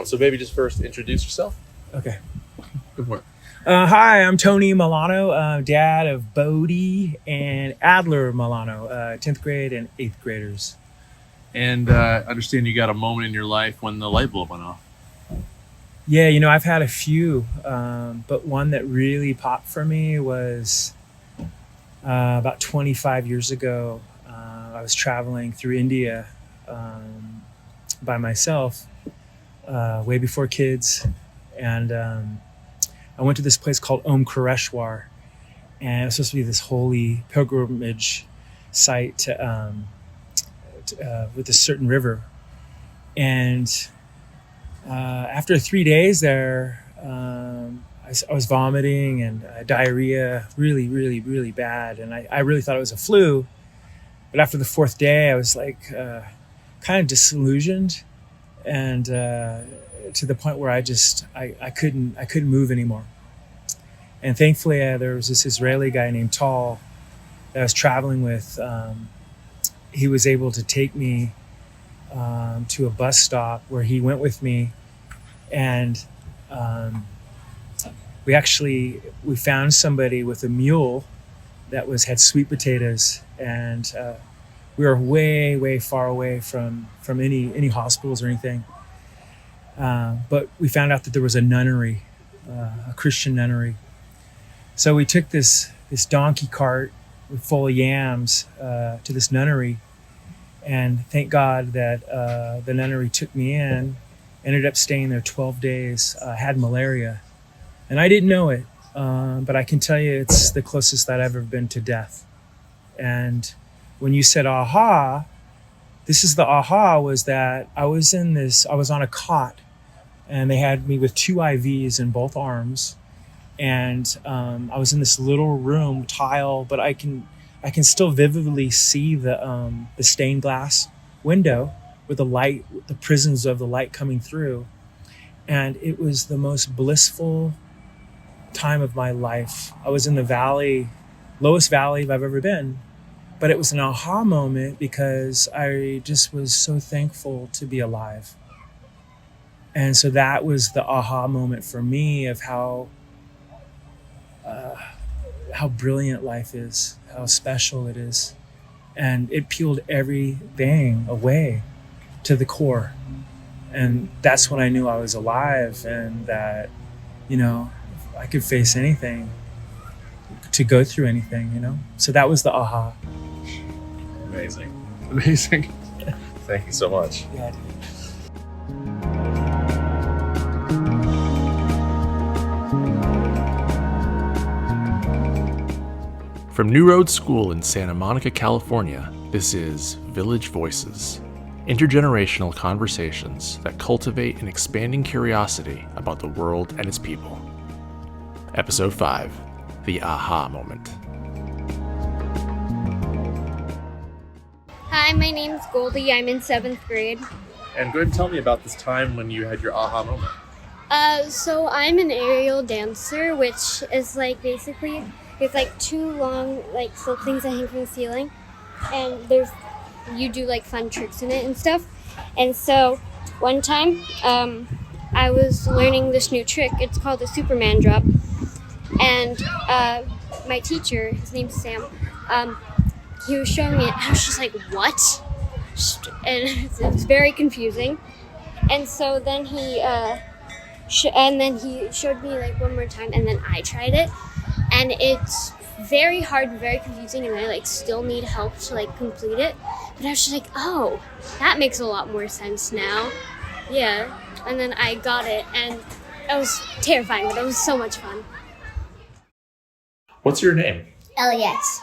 So maybe just first introduce yourself. Okay. Good work. Hi, I'm Tony Milano, dad of Bodie and Adler Milano, 10th grade and 8th graders. And I understand you got a moment in your life when the light bulb went off. Yeah, I've had a few, but one that really popped for me was about 25 years ago. I was traveling through India by myself, way before kids, and I went to this place called Omkareshwar, and it was supposed to be this holy pilgrimage site with a certain river. And after 3 days there, I was vomiting and diarrhea, really, really, really bad. And I really thought it was a flu. But after the 4th day, I was like kind of disillusioned, and to the point where I couldn't move anymore. And thankfully, there was this Israeli guy named Tal that I was traveling with. He was able to take me to a bus stop where he went with me, and we found somebody with a mule that had sweet potatoes, and we were way, way far away from any hospitals or anything. But we found out that there was a nunnery, a Christian nunnery. So we took this donkey cart full of yams to this nunnery, and thank God that the nunnery took me in. Ended up staying there 12 days. Had malaria, and I didn't know it, but I can tell you it's the closest that I've ever been to death. And when you said aha, this is the aha, was that I was on a cot, and they had me with 2 IVs in both arms, and I was in this little room, tile, but I can still vividly see the stained glass window with the light, the prisms of the light coming through. And it was the most blissful time of my life. I was in the valley, lowest valley I've ever been, but it was an aha moment because I just was so thankful to be alive. And so that was the aha moment for me of how brilliant life is, how special it is. And it peeled everything away to the core. And that's when I knew I was alive, and that, I could face anything, to go through anything, So that was the aha. Amazing. Thank you so much. Yeah, dude. From New Road School in Santa Monica, California, this is Village Voices, intergenerational conversations that cultivate an expanding curiosity about the world and its people. Episode 5, The Aha Moment. Hi, my name's Goldie. I'm in 7th grade. And go ahead and tell me about this time when you had your aha moment. So I'm an aerial dancer, which is basically, it's 2 long silk things that hang from the ceiling, and you do fun tricks in it and stuff. And so one time I was learning this new trick. It's called the Superman drop, and my teacher, his name's Sam, he was showing me it. I was just like, what? And it was very confusing. And so then he showed me one more time, and then I tried it, and it's very hard and very confusing, and I still need help to complete it. But I was just like, oh, that makes a lot more sense now. Yeah. And then I got it, and it was terrifying, but it was so much fun. What's your name? Eliette.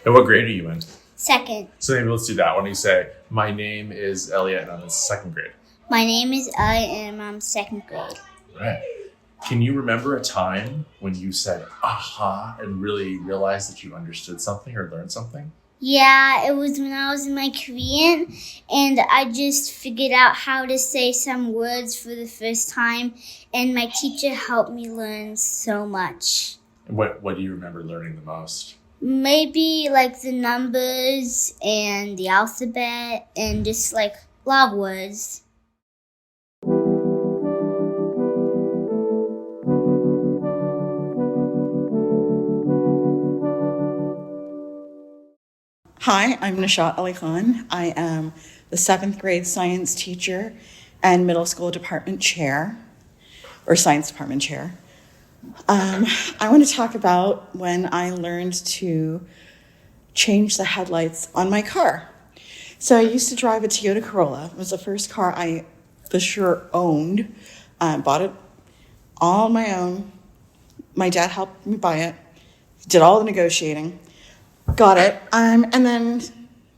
And what grade are you in? 2nd. So maybe let's do that one. You say, my name is Eliette and I'm in 2nd grade. My name is Ayton and I'm 2nd grade. Right. Can you remember a time when you said aha and really realized that you understood something or learned something? Yeah, it was when I was in my Korean, and I just figured out how to say some words for the first time, and my teacher helped me learn so much. What do you remember learning the most? Maybe the numbers and the alphabet and just a lot of words. Hi, I'm Nishat Alikhan. I am the 7th grade science teacher and middle school department chair, or science department chair. I want to talk about when I learned to change the headlights on my car. So I used to drive a Toyota Corolla. It was the first car I for sure owned. Bought it all on my own. My dad helped me buy it. Did all the negotiating. Got it. And then,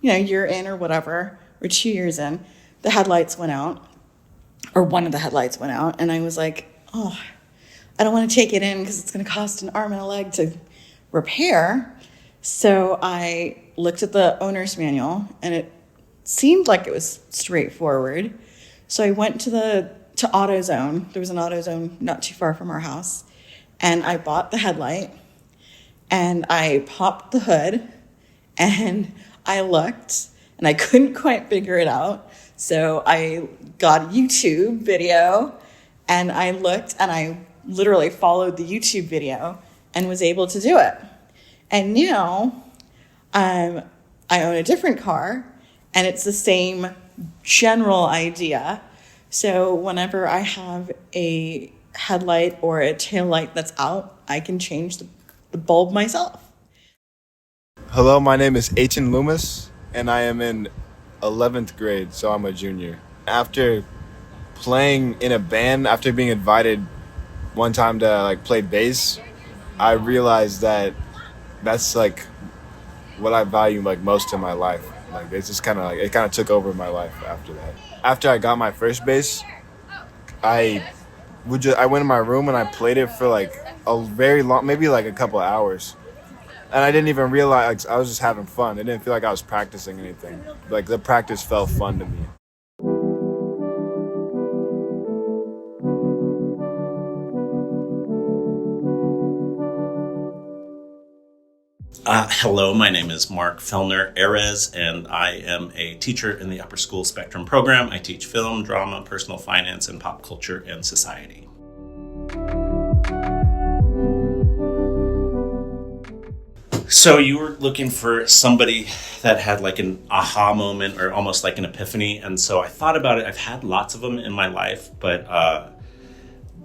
a year in or whatever, or 2 years in, the headlights went out, or one of the headlights went out, and I was like, oh, I don't want to take it in because it's going to cost an arm and a leg to repair. So I looked at the owner's manual, and it seemed like it was straightforward. So I went to AutoZone. There was an AutoZone not too far from our house, and I bought the headlight. And I popped the hood, and I looked, and I couldn't quite figure it out. So I got a YouTube video, and I looked, and I literally followed the YouTube video and was able to do it. And now I own a different car, and it's the same general idea. So whenever I have a headlight or a tail light that's out, I can change the bulb myself. Hello, my name is Ayton Loomis, and I am in 11th grade, so I'm a junior. After playing in a band, after being invited one time to play bass, I realized that that's what I value most in my life. It's just kind of took over my life after that. After I got my first bass, I went in my room and I played it for a very long, maybe a couple of hours. And I didn't even realize, I was just having fun. It didn't feel like I was practicing anything. The practice felt fun to me. Hello, my name is Marc Fellner-Erez, and I am a teacher in the Upper School Spectrum program. I teach film, drama, personal finance, and pop culture and society. So you were looking for somebody that had an aha moment or almost an epiphany. And so I thought about it. I've had lots of them in my life, but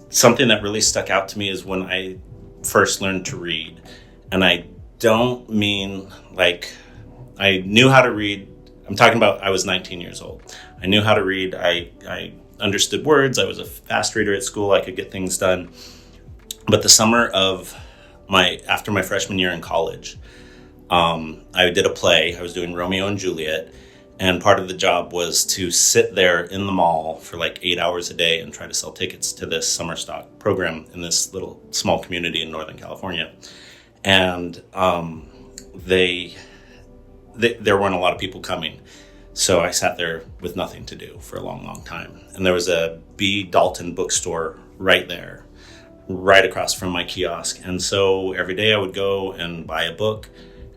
something that really stuck out to me is when I first learned to read. And I don't mean I knew how to read. I'm talking about I was 19 years old. I knew how to read. I understood words. I was a fast reader at school. I could get things done. But the summer of after my freshman year in college, I did a play. I was doing Romeo and Juliet, and part of the job was to sit there in the mall for 8 hours a day and try to sell tickets to this summer stock program in this little small community in Northern California. And there weren't a lot of people coming, so I sat there with nothing to do for a long, long time. And there was a B. Dalton bookstore right there, right across from my kiosk. And so every day I would go and buy a book,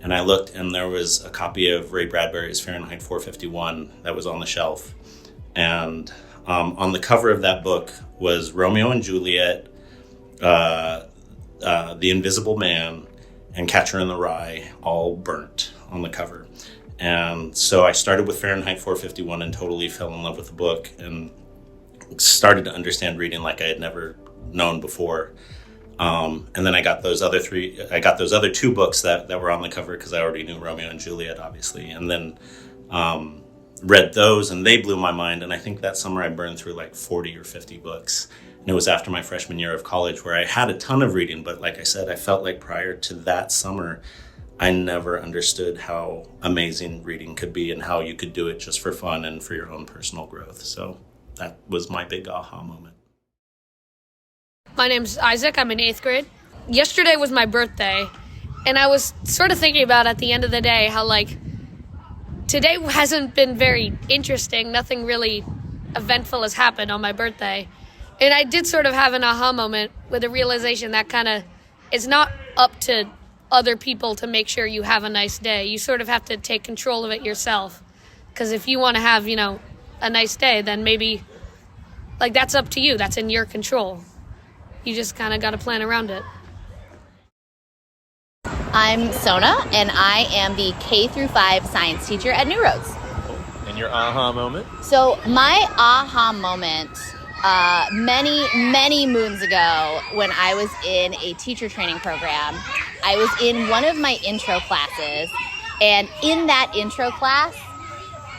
and I looked, and there was a copy of Ray Bradbury's Fahrenheit 451 that was on the shelf. And on the cover of that book was Romeo and Juliet, The Invisible Man, and Catcher in the Rye, all burnt on the cover. And so I started with Fahrenheit 451 and totally fell in love with the book and started to understand reading like I had never known before. And then I got those other two books that were on the cover because I already knew Romeo and Juliet, obviously. And then read those, and they blew my mind. And I think that summer I burned through 40 or 50 books. And it was after my freshman year of college where I had a ton of reading. But like I said, I felt like prior to that summer, I never understood how amazing reading could be and how you could do it just for fun and for your own personal growth. So that was my big aha moment. My name's Isaac. I'm in 8th grade. Yesterday was my birthday, and I was sort of thinking about at the end of the day how, today hasn't been very interesting. Nothing really eventful has happened on my birthday. And I did sort of have an aha moment with a realization that kind of it's not up to other people to make sure you have a nice day. You sort of have to take control of it yourself. Because if you want to have, a nice day, then maybe, that's up to you. That's in your control. You just kind of got to plan around it. I'm Sona, and I am the K through 5 science teacher at New Roads. And your aha moment? So my aha moment, many moons ago, when I was in a teacher training program, I was in one of my intro classes, and in that intro class,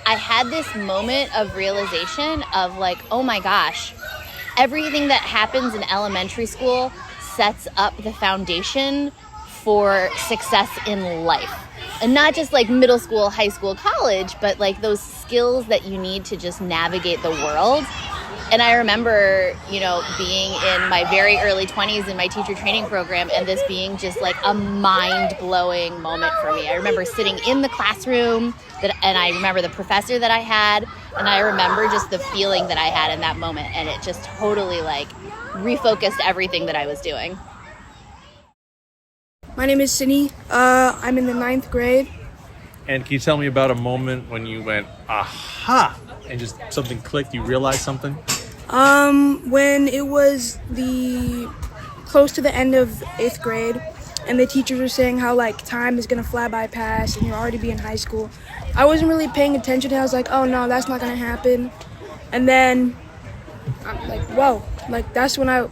I had this moment of realization of like, oh my gosh, everything that happens in elementary school sets up the foundation for success in life. And not just like middle school, high school, college, but like those skills that you need to just navigate the world. And I remember, being in my very early 20s in my teacher training program, and this being just like a mind-blowing moment for me. I remember sitting in the classroom, and I remember the professor that I had, and I remember just the feeling that I had in that moment, and it just totally like refocused everything that I was doing. My name is Sydney. I'm in the 9th grade. And can you tell me about a moment when you went, aha, and just something clicked, you realized something? When it was close to the end of 8th grade, and the teachers were saying how like time is gonna fly by fast and you'll already be in high school. I wasn't really paying attention. I was like, oh no, that's not gonna happen. And then I'm like, whoa, like that's when I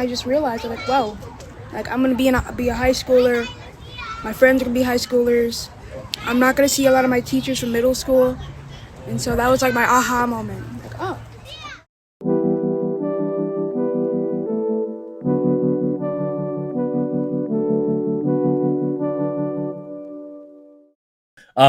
just realized, like, whoa, like I'm gonna be a high schooler. My friends are gonna be high schoolers. I'm not gonna see a lot of my teachers from middle school. And so that was like my aha moment. Like, oh.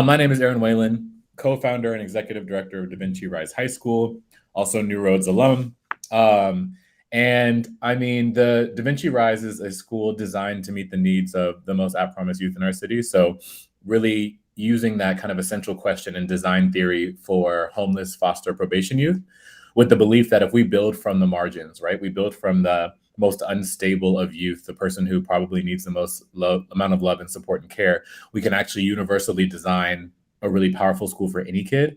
My name is Erin, Whalen, co-founder and executive director of Fellner-Erez High School, also New Roads alum. And I mean, the Fellner-Erez is a school designed to meet the needs of the most at-promise youth in our city. So really using that kind of essential question in design theory for homeless, foster, probation youth, with the belief that if we build from the margins, right, we build from the most unstable of youth, the person who probably needs the most amount of love and support and care, we can actually universally design a really powerful school for any kid.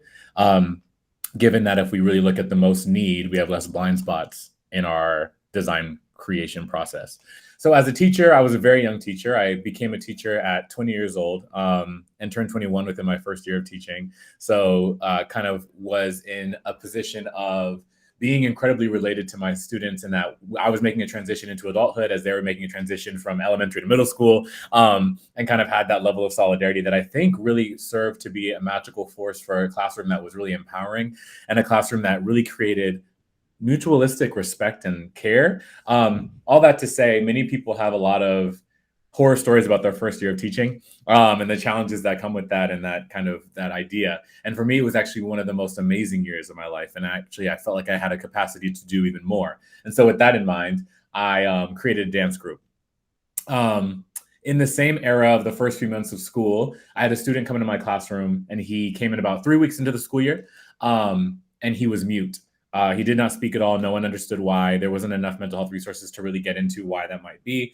Given that if we really look at the most need, we have less blind spots in our design creation process. So as a teacher, I was a very young teacher. I became a teacher at 20 years old and turned 21 within my first year of teaching. So kind of was in a position of being incredibly related to my students, in that I was making a transition into adulthood as they were making a transition from elementary to middle school, and kind of had that level of solidarity that I think really served to be a magical force for a classroom that was really empowering, and a classroom that really created mutualistic respect and care. All that to say, many people have a lot of horror stories about their first year of teaching, and the challenges that come with that, and that kind of that idea. And for me, it was actually one of the most amazing years of my life. And actually, I felt like I had a capacity to do even more. And so with that in mind, I created a dance group. In the same era of the first few months of school, I had a student come into my classroom, and he came in about 3 weeks into the school year, and he was mute. He did not speak at all. No one understood why. There wasn't enough mental health resources to really get into why that might be.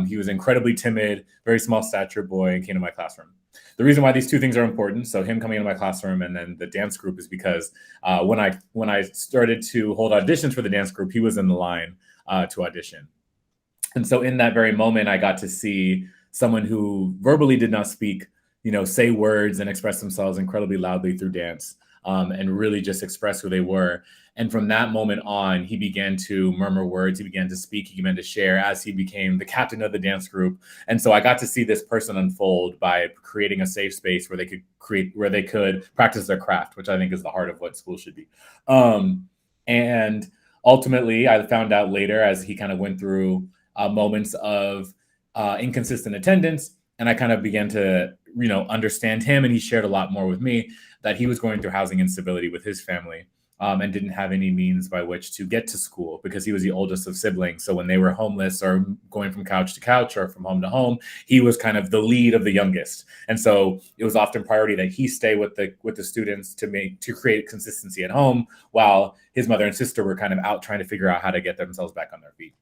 He was incredibly timid, very small stature boy, and came to my classroom. The reason why these two things are important, so him coming into my classroom and then the dance group, is because when I started to hold auditions for the dance group, he was in the line to audition. And so in that very moment, I got to see someone who verbally did not speak, say words and express themselves incredibly loudly through dance, and really just express who they were. And from that moment on, he began to murmur words, he began to speak, he began to share as he became the captain of the dance group. And so I got to see this person unfold by creating a safe space where they could practice their craft, which I think is the heart of what school should be. And ultimately, I found out later, as he kind of went through moments of inconsistent attendance, and I kind of began to, understand him, and he shared a lot more with me, that he was going through housing instability with his family, and didn't have any means by which to get to school because he was the oldest of siblings. So when they were homeless or going from couch to couch or from home to home, he was kind of the lead of the youngest. And so it was often priority that he stay with the students to create consistency at home, while his mother and sister were kind of out trying to figure out how to get themselves back on their feet.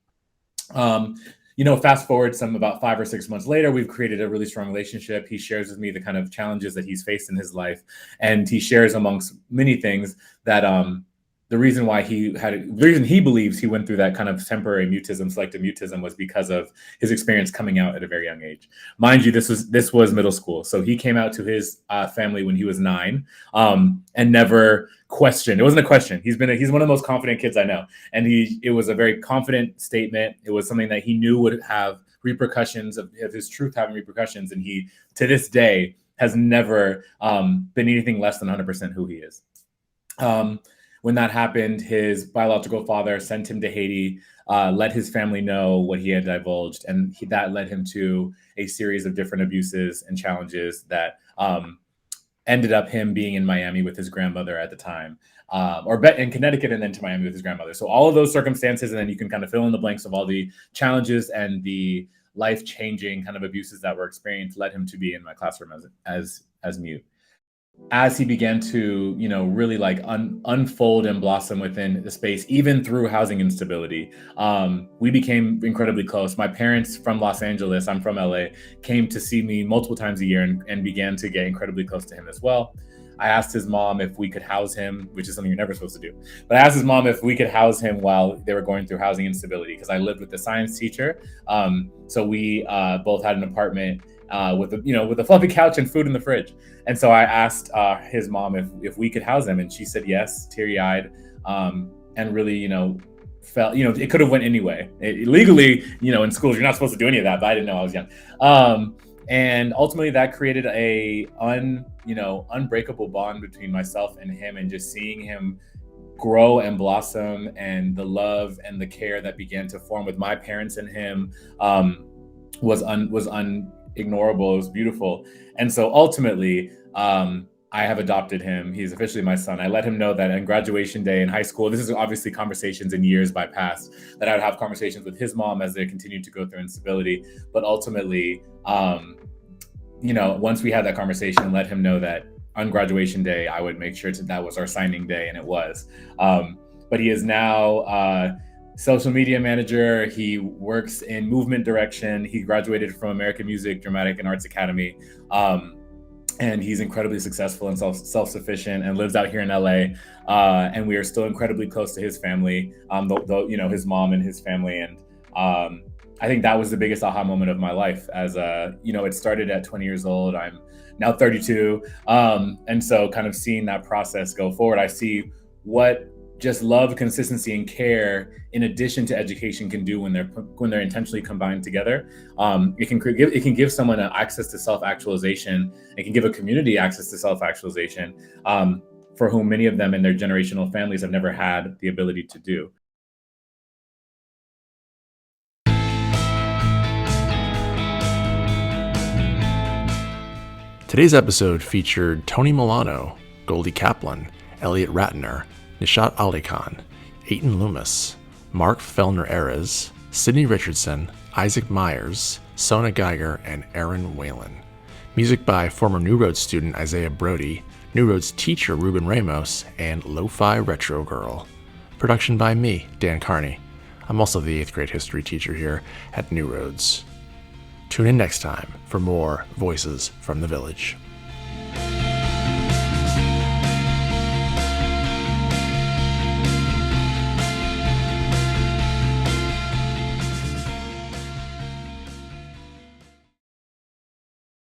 Fast forward about 5 or 6 months later, we've created a really strong relationship. He shares with me the kind of challenges that he's faced in his life. And he shares, amongst many things, that the reason he believes he went through that kind of temporary mutism, selective mutism, was because of his experience coming out at a very young age. Mind you, this was middle school, so he came out to his family when he was 9, and never questioned. It wasn't a question. He's one of the most confident kids I know, and it was a very confident statement. It was something that he knew would have repercussions of his truth having repercussions, and he, to this day, has never been anything less than 100% who he is. When that happened, his biological father sent him to Haiti, let his family know what he had divulged, and that led him to a series of different abuses and challenges that ended up him being in Miami with his grandmother at the time, or in Connecticut and then to Miami with his grandmother. So all of those circumstances, and then you can kind of fill in the blanks of all the challenges and the life-changing kind of abuses that were experienced, led him to be in my classroom as mute. As he began to, really like unfold and blossom within the space, even through housing instability, we became incredibly close. My parents from Los Angeles, I'm from LA, came to see me multiple times a year and began to get incredibly close to him as well. I asked his mom if we could house him, which is something you're never supposed to do. But I asked his mom if we could house him while they were going through housing instability, because I lived with the science teacher. So we both had an apartment with a fluffy couch and food in the fridge. And so I asked his mom if we could house him, and she said yes, teary-eyed, and really, felt, it could have went anyway. Legally, in schools, you're not supposed to do any of that, but I didn't know, I was young. And ultimately that created a unbreakable bond between myself and him, and just seeing him grow and blossom, and the love and the care that began to form with my parents and him was unignorable. It was beautiful. And so ultimately, I have adopted him. He's officially my son. I let him know that on graduation day in high school, this is obviously conversations in years by past, that I would have conversations with his mom as they continued to go through instability. But ultimately, once we had that conversation, let him know that on graduation day, I would make sure that was our signing day, and it was. But he is now social media manager. He works in movement direction. He graduated from American Music, Dramatic and Arts Academy. And he's incredibly successful and self-sufficient, and lives out here in LA. And we are still incredibly close to his family, his mom and his family. And I think that was the biggest aha moment of my life. As it started at 20 years old. I'm now 32. And so kind of seeing that process go forward, I see what just love, consistency, and care, in addition to education, can do when they're intentionally combined together. It can give someone access to self-actualization. It can give a community access to self-actualization, for whom many of them in their generational families have never had the ability to do. Today's episode featured Tony Milano, Goldie Kaplan, Eliette Ratner, Nishat Alikhan, Ayton Loomis, Marc Fellner-Erez, Sydney Richardson, Isaac Myers, Sona Geiger, and Erin Whalen. Music by former New Roads student Isaiah Brody, New Roads teacher Ruben Ramos, and Lo-Fi Retro Girl. Production by me, Dan Kearney. I'm also the 8th grade history teacher here at New Roads. Tune in next time for more Voices from the Village.